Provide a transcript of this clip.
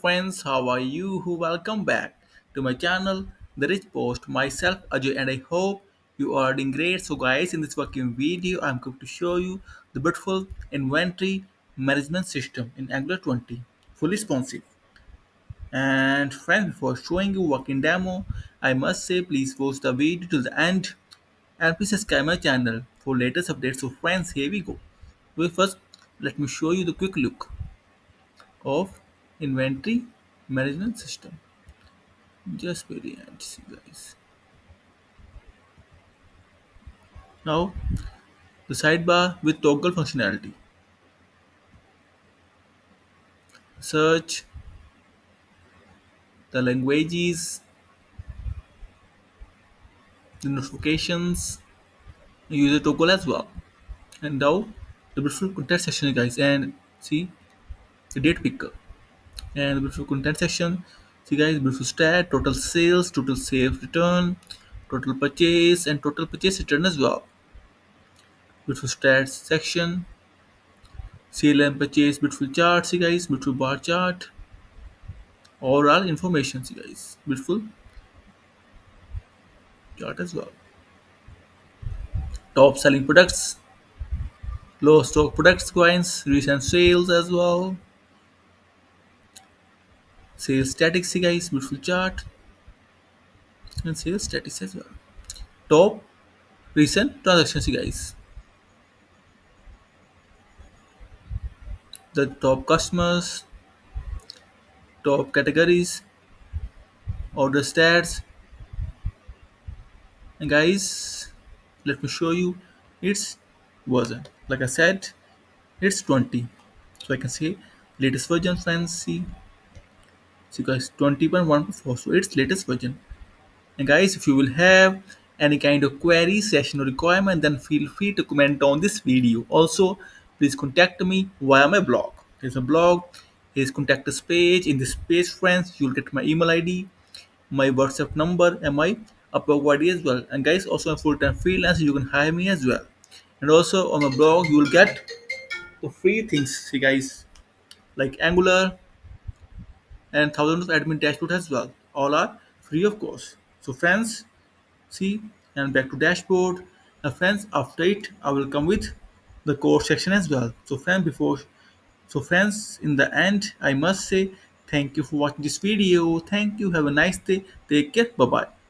friends, how are you? Welcome back to my channel, Therichpost. Myself, Ajay, and I hope you are doing great. So, guys, in this working video, I'm going to show you the beautiful inventory management system in Angular 20, fully responsive. And friends, before showing you working demo, I must say please watch the video to the end and please subscribe my channel for latest updates. So, friends, here we go. Well, first, let me show you the quick look of inventory management system. Just very nice, guys. Now the sidebar with toggle functionality, search, the languages, the notifications, user toggle as well. And now the beautiful content section, guys, and see the date picker and the beautiful content section. See, guys, beautiful stat, total sales return, total purchase, and total purchase return as well. Beautiful stats section, sale and purchase, beautiful chart, see guys, beautiful bar chart, overall information, see guys, beautiful chart as well. Top selling products, low stock products coins, recent sales as well, sales statics, see guys, beautiful chart, and sales statics as well. Top recent transactions, see guys, the top customers, top categories, order stats, and guys, let me show you its version. Like I said, it's 20, so I can say latest version, friends. See guys, 20.1.4, so it's latest version. And guys, if you will have any kind of query, session or requirement, then feel free to comment on this video. Also, please contact me via my blog. There's a blog, here's contact us page. In this page, friends, you'll get my email ID, my WhatsApp number, and my Upwork ID as well. And guys, also I'm full-time freelance, you can hire me as well. And also on my blog, you will get the free things, see guys, like Angular and thousands of admin dashboard as well. All are free of course. So friends, see, and back to dashboard. Now friends, after it, I will come with the code section as well. So friends, in the end, I must say thank you for watching this video. Thank you. Have a nice day. Take care. Bye bye.